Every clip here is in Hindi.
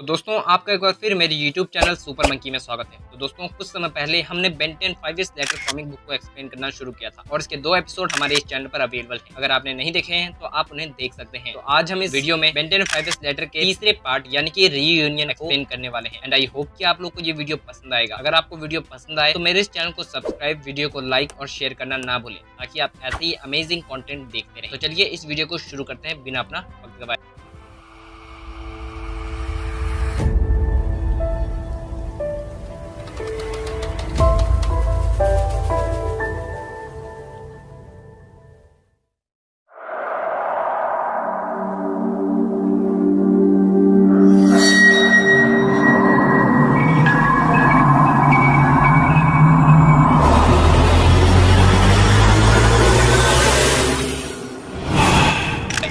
दोस्तों आपका एक बार फिर मेरे YouTube चैनल सुपर मंकी में स्वागत है। तो दोस्तों कुछ समय पहले हमने Ben 10 5 years later comic book को एक्सप्लेन करना शुरू किया था और इसके 2 एपिसोड हमारे इस चैनल पर अवेलेबल हैं। अगर आपने नहीं देखे हैं तो आप उन्हें देख सकते हैं। तो आज हम इस वीडियो में बेन 10 5 इयर्स लेटर के तीसरे पार्ट यानी कि रीयूनियन एक्सप्लेन करने वाले हैं। एंड आई होप कि आप लोग को ये वीडियो पसंद आएगा। अगर आपको वीडियो पसंद आए तो मेरे इस चैनल को सब्सक्राइब, वीडियो को लाइक और शेयर करना ना भूलें ताकि आप ऐसे ही अमेजिंग कंटेंट देखते रहें। तो चलिए इस वीडियो को शुरू करते हैं बिना अपना वक्त गवाए।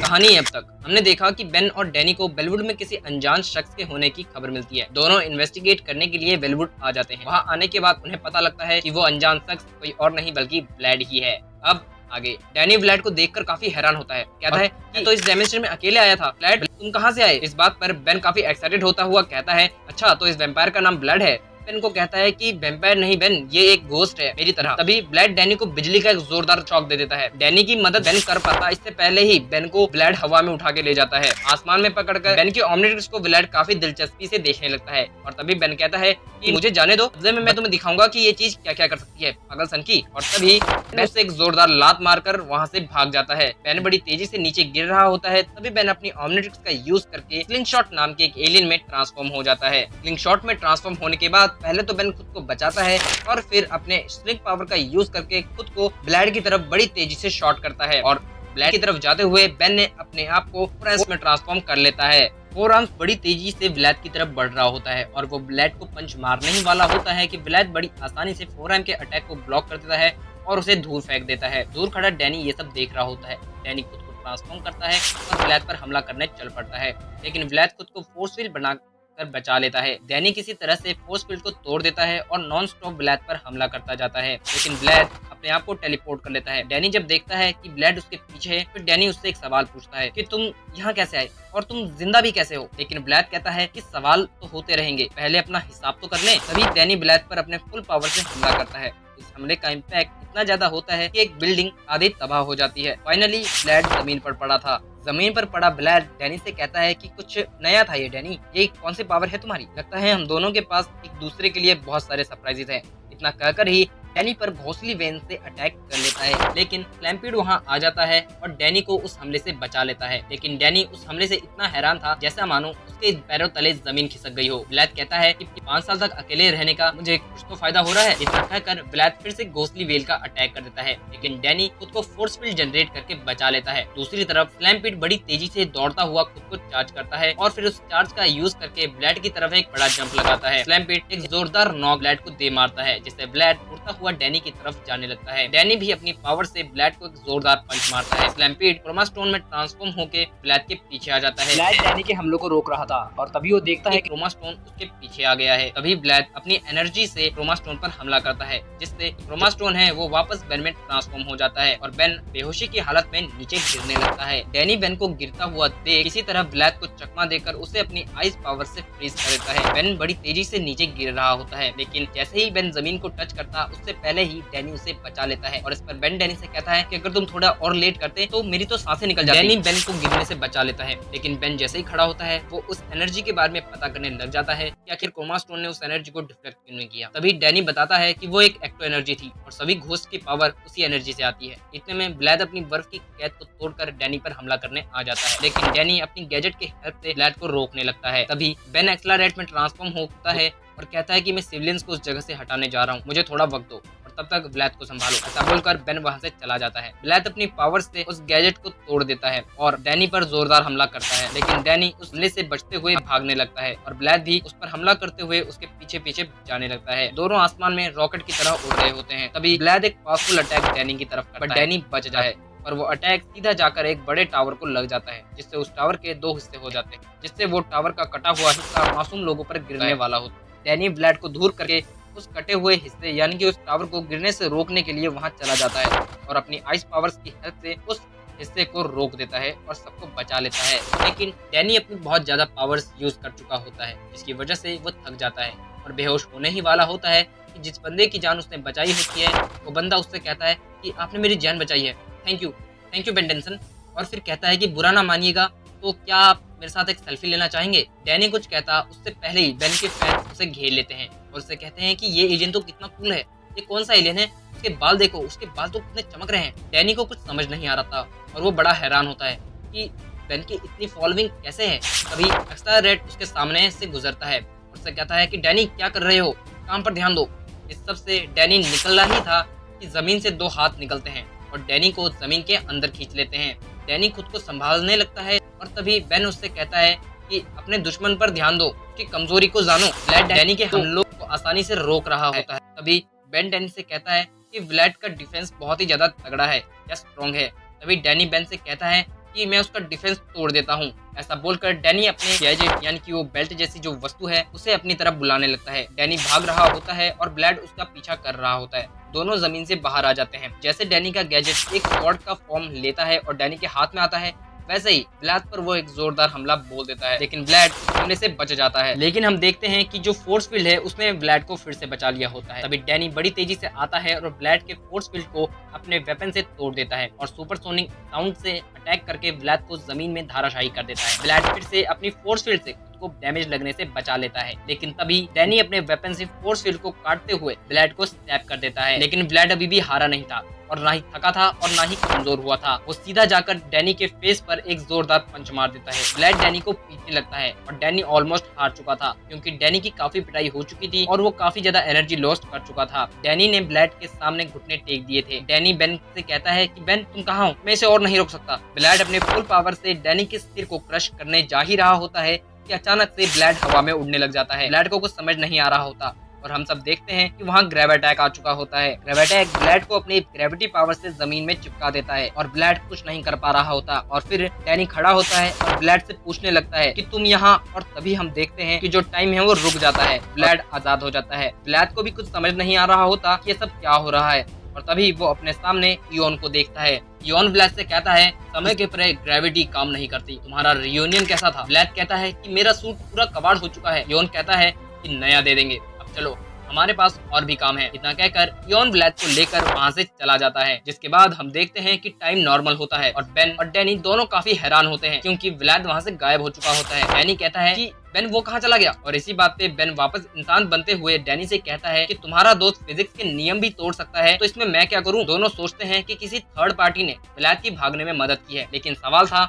कहानी अब तक हमने देखा कि बेन और डैनी को बेलवुड में किसी अनजान शख्स के होने की खबर मिलती है। दोनों इन्वेस्टिगेट करने के लिए बेलवुड आ जाते हैं। वहां आने के बाद उन्हें पता लगता है कि वो अनजान शख्स कोई और नहीं बल्कि ब्लैड ही है। अब आगे डैनी ब्लैड को देखकर काफी हैरान होता है। कहता है कि तो इस डायमेंशन में अकेले आया था। ब्लैड तुम कहां से आए? इस बात पर बेन काफी एक्साइटेड होता हुआ कहता है अच्छा तो इस वैम्पायर का नाम ब्लैड है। बेन को कहता है कि वैम्पायर नहीं बेन, ये एक घोस्ट है मेरी तरह। तभी ब्लैड डैनी को बिजली का एक जोरदार शॉक दे देता है। डैनी की मदद बेन कर पाता इससे पहले ही बेन को ब्लैड हवा में उठा के ले जाता है। आसमान में पकड़कर बेन के ऑमनिट्रिक्स को ब्लैड काफी दिलचस्पी से देखने लगता है और तभी बेन कहता है कि मुझे जाने दो, बदले में मैं तुम्हें दिखाऊंगा कि ये चीज क्या क्या कर सकती है पागल सन की। और तभी बेन से एक जोरदार लात मारकर वहां से भाग जाता है। बेन बड़ी तेजी से नीचे गिर रहा होता है। तभी बेन अपनी ऑमनिट्रिक्स का यूज करके स्लिंगशॉट नाम के एक एलियन में ट्रांसफॉर्म हो जाता है। स्लिंगशॉट में ट्रांसफॉर्म होने के बाद पहले तो बेन खुद को बचाता है और फिर अपने स्लिंग पावर का यूज करके खुद को ब्लैड की तरफ बड़ी तेजी से शॉट करता है और ब्लैड की तरफ जाते हुए बेन ने अपने आप को फोर में ट्रांसफॉर्म कर लेता है। फोर आर्म्स बड़ी तेजी से ब्लैड की तरफ बढ़ रहा होता है और वो ब्लैड को पंच मारने ही वाला होता है कि ब्लैड बड़ी आसानी से फोर आर्म के अटैक को ब्लॉक कर देता है और उसे दूर फेंक देता है। दूर खड़ा डैनी ये सब देख रहा होता है। डैनी खुद को ट्रांसफॉर्म करता है और ब्लैड पर हमला करने चल पड़ता है, लेकिन ब्लैड खुद को फोर्स फील्ड बना कर बचा लेता है। डैनी किसी तरह से फोर्स फील्ड को तोड़ देता है और नॉन स्टॉप ब्लैड पर हमला करता जाता है, लेकिन ब्लैड अपने आप को टेलीपोर्ट कर लेता है। डैनी जब देखता है कि ब्लैड उसके पीछे है फिर डैनी उससे एक सवाल पूछता है कि तुम यहाँ कैसे आए और तुम जिंदा भी कैसे हो। लेकिन ब्लैड कहता है कि सवाल तो होते रहेंगे, पहले अपना हिसाब तो कर लें। तभी डैनी ब्लैड पर अपने फुल पावर से हमला करता है। इस हमले का इम्पैक्ट इतना ज्यादा होता है कि एक बिल्डिंग आधी तबाह हो जाती है। फाइनली ब्लैड जमीन पर पड़ा था। जमीन पर पड़ा ब्लैड डैनी से कहता है कि कुछ नया था ये डैनी, ये कौन सी पावर है तुम्हारी? लगता है हम दोनों के पास एक दूसरे के लिए बहुत सारे सरप्राइजेस हैं। इतना कहकर ही डैनी पर घोंसली वेन से अटैक कर लेता है, लेकिन स्लैम्पीड वहां आ जाता है और डैनी को उस हमले से बचा लेता है। लेकिन डैनी उस हमले से इतना हैरान था जैसा मानो उसके पैरों तले जमीन खिसक गई हो। ब्लैड कहता है कि 5 साल तक अकेले रहने का मुझे कुछ तो फायदा हो रहा है। इतना कहकर ब्लैड फिर से घोंसली वेल का अटैक कर देता है, लेकिन डैनी खुद को फोर्स फील्ड जनरेट करके बचा लेता है। दूसरी तरफ स्लैम्पीड बड़ी तेजी से दौड़ता हुआ खुद को चार्ज करता है और फिर उस चार्ज का यूज करके ब्लैड की तरफ एक बड़ा जंप लगाता है। स्लैम्पीड एक जोरदार नॉक ब्लैड को दे मारता है, जिससे ब्लैड उड़ता हुआ डैनी की तरफ जाने लगता है। डैनी भी अपनी पावर से ब्लैड को एक जोरदार पंच मारता है। स्लैम्पीड क्रोमा स्टोन में ट्रांसफॉर्म होकर ब्लैड के पीछे आ जाता है। ब्लैड डैनी के हमलों को रोक रहा था और तभी वो देखता है कि क्रोमा स्टोन उसके पीछे आ गया है। तभी ब्लैड अपनी एनर्जी से क्रोमा स्टोन पर हमला करता है, जिससे क्रोमा स्टोन है वो वापस बेन में ट्रांसफॉर्म हो जाता है और बेन बेहोशी की हालत में नीचे गिरने लगता है। डैनी बेन को गिरता हुआ देख किसी तरह ब्लैड को चकमा देकर उसे अपनी आइस पावर से फ्रीज कर देता है। बेन बड़ी तेजी से नीचे गिर रहा होता है, लेकिन जैसे ही बेन जमीन को टच करता उससे पहले ही डैनी उसे बचा लेता है और इस पर बेन डैनी से कहता है कि अगर तुम थोड़ा और लेट करते तो मेरी तो सांसें निकल जाती। डैनी बेन को गिरने से बचा लेता है, लेकिन बेन जैसे ही खड़ा होता है वो उस एनर्जी के बारे में पता करने लग जाता है कि आखिर क्रोमा स्टोन ने उस एनर्जी को डिफ्लेक्ट क्यों नहीं किया। तभी डैनी बताता है कि वो एक एक्टो एनर्जी थी और सभी घोस्ट की पावर उसी एनर्जी से आती है। इतने में ब्लैड अपनी बर्फ की कैद को तोड़कर डैनी पर हमला करने आ जाता है, लेकिन डैनी अपनी गैजेट के हेल्प से ब्लैड को रोकने लगता है। तभी बेन एक्सेलरेट में ट्रांसफॉर्म होता है और कहता है कि मैं सिविलियंस को उस जगह से हटाने जा रहा हूँ, मुझे थोड़ा वक्त दो और तब तक ब्लैड को संभालो। ऐसा बोलकर बेन वहां से चला जाता है। ब्लैड अपनी पावर से उस गैजेट को तोड़ देता है और डैनी पर जोरदार हमला करता है, लेकिन डैनी उस हमले से बचते हुए भागने लगता है और ब्लैड भी उस पर हमला करते हुए उसके पीछे पीछे जाने लगता है। दोनों आसमान में रॉकेट की तरह उड़ रहे होते हैं। तभी ब्लैड एक पावरफुल अटैक डैनी की तरफ करता है, डैनी बच जाए और वो अटैक सीधा जाकर एक बड़े टावर को लग जाता है, जिससे उस टावर के 2 हिस्से हो जाते हैं, जिससे वो टावर का कटा हुआ हिस्सा मासूम लोगों पर गिरने वाला होता है। डैनी ब्लैड को दूर करके उस कटे हुए हिस्से यानी कि उस टावर को गिरने से रोकने के लिए वहां चला जाता है और अपनी आइस पावर्स की हेल्प से उस हिस्से को रोक देता है और सबको बचा लेता है। लेकिन डैनी अपनी बहुत ज्यादा पावर्स यूज कर चुका होता है, जिसकी वजह से वो थक जाता है और बेहोश होने ही वाला होता है कि जिस बंदे की जान उसने बचाई होती है वो बंदा उससे कहता है कि आपने मेरी जान बचाई है, थैंक यू बेन टेंसन। और फिर कहता है कि बुरा ना मानिएगा तो क्या आप मेरे साथ एक सेल्फी लेना चाहेंगे। डैनी कुछ कहता उससे पहले ही बेन के फैंस उसे घेर लेते हैं और उसे कहते हैं कि ये एलियन तो कितना कूल है, ये कौन सा एलियन है, उसके बाल देखो, उसके बाल तो कितने चमक रहे हैं। डैनी को कुछ समझ नहीं आ रहा था और वो बड़ा हैरान होता है कि बेन की इतनी फॉलोइंग कैसे है। तभी एक्स्ट्रा रेड उसके सामने से गुजरता है और उससे कहता है कि डैनी क्या कर रहे हो, काम पर ध्यान दो। इस सब से डैनी निकल रहा ही था कि जमीन से 2 हाथ निकलते हैं और डैनी को जमीन के अंदर खींच लेते हैं। डैनी खुद को संभालने लगता है और तभी बेन उससे कहता है कि अपने दुश्मन पर ध्यान दो, उसकी कमजोरी को जानो। व्लैड डैनी के हमलों को आसानी से रोक रहा होता है। तभी बेन डैनी से कहता है कि व्लैड का डिफेंस बहुत ही ज्यादा तगड़ा है या स्ट्रॉन्ग है। तभी डैनी बेन से कहता है कि मैं उसका डिफेंस तोड़ देता हूँ। ऐसा बोलकर डैनी अपने गैजेट यानी कि वो बेल्ट जैसी जो वस्तु है उसे अपनी तरफ बुलाने लगता है। डैनी भाग रहा होता है और व्लैड उसका पीछा कर रहा होता है। दोनों जमीन से बाहर आ जाते हैं। जैसे डैनी का गैजेट एक स्वॉर्ड का फॉर्म लेता है और डैनी के हाथ में आता है, वैसे ही व्लैड पर वो एक जोरदार हमला बोल देता है, लेकिन व्लैड हमले से बच जाता है। लेकिन हम देखते हैं कि जो फोर्स फील्ड है उसने व्लैड को फिर से बचा लिया होता है। तभी डैनी बड़ी तेजी से आता है और व्लैड के फोर्स फील्ड को अपने वेपन से तोड़ देता है और सुपरसोनिक साउंड से अटैक करके व्लैड को जमीन में धाराशायी कर देता है। व्लैड फिर से अपनी फोर्स फील्ड से को डैमेज लगने से बचा लेता है, लेकिन तभी डैनी अपने वेपन से फोर्स फील्ड को काटते हुए व्लैड को स्टैब कर देता है। लेकिन व्लैड अभी भी हारा नहीं था और ना ही थका था और ना ही कमजोर हुआ था। वो सीधा जाकर डैनी के फेस पर एक जोरदार पंच मार देता है। व्लैड डैनी को पीटने लगता है और डैनी ऑलमोस्ट हार चुका था क्योंकि डैनी की काफी पिटाई हो चुकी थी और वो काफी ज्यादा एनर्जी लॉस्ट कर चुका था। डैनी ने व्लैड के सामने घुटने टेक दिए थे। डैनी बेन से कहता है कि बेन तुम कहाँ हो, मैं इसे और नहीं रोक सकता। व्लैड अपने फुल पावर से डैनी के सिर को क्रश करने जा ही रहा होता है कि अचानक से व्लैड हवा में उड़ने लग जाता है। व्लैड को कुछ समझ नहीं आ रहा होता और हम सब देखते हैं कि वहाँ ग्रेविटैक आ चुका होता है। ग्रेविटैक व्लैड को अपनी ग्रेविटी पावर से जमीन में चिपका देता है और व्लैड कुछ नहीं कर पा रहा होता। और फिर डैनी खड़ा होता है और व्लैड से पूछने लगता है कि तुम यहाँ, और तभी हम देखते हैं कि जो टाइम है वो रुक जाता है। व्लैड आजाद हो जाता है। व्लैड को भी कुछ समझ नहीं आ रहा होता कि ये सब क्या हो रहा है और तभी वो अपने सामने इयोन को देखता है। इयोन व्लैड से कहता है समय के परे ग्रेविटी काम नहीं करती, तुम्हारा रियूनियन कैसा था। व्लैड कहता है कि मेरा सूट पूरा कबाड़ हो चुका है। इयोन कहता है कि नया दे देंगे, अब चलो हमारे पास और भी काम है। इतना कहकर इयोन व्लैड को लेकर वहाँ से चला जाता है। जिसके बाद हम देखते हैं कि टाइम नॉर्मल होता है और बेन और डैनी दोनों काफी हैरान होते हैं क्योंकि व्लैड वहाँ से गायब हो चुका होता है। डैनी कहता है कि बेन वो कहाँ चला गया, और इसी बात पे बेन वापस इंसान बनते हुए डैनी से कहता है कि तुम्हारा दोस्त फिजिक्स के नियम भी तोड़ सकता है, तो इसमें मैं क्या करूँ। दोनों सोचते हैं कि किसी थर्ड पार्टी ने व्लैड की भागने में मदद की है, लेकिन सवाल था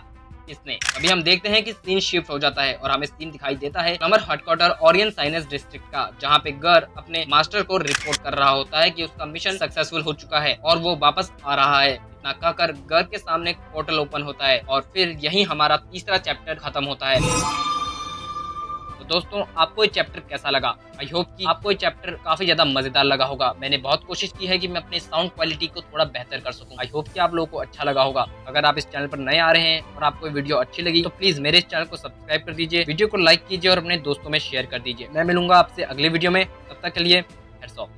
किसने। अभी हम देखते हैं कि सीन शिफ्ट हो जाता है और हमें सीन दिखाई देता है summer headquarter Orion sinus district का, जहाँ पे गर अपने मास्टर को रिपोर्ट कर रहा होता है कि उसका मिशन सक्सेसफुल हो चुका है और वो वापस आ रहा है। इतना कहकर गर के सामने पोर्टल ओपन होता है और फिर यही हमारा तीसरा चैप्टर खत्म होता है। तो दोस्तों, आपको ये चैप्टर कैसा लगा? आई होप कि आपको ये चैप्टर काफी ज्यादा मजेदार लगा होगा। मैंने बहुत कोशिश की है कि मैं अपने साउंड क्वालिटी को थोड़ा बेहतर कर सकूं। आई होप कि आप लोगों को अच्छा लगा होगा। अगर आप इस चैनल पर नए आ रहे हैं और आपको वीडियो अच्छी लगी तो प्लीज मेरे इस चैनल को सब्सक्राइब कर दीजिए, वीडियो को लाइक कीजिए और अपने दोस्तों में शेयर कर दीजिए। मैं मिलूंगा आपसे अगले वीडियो में, तब तक के लिए हैट्स ऑफ।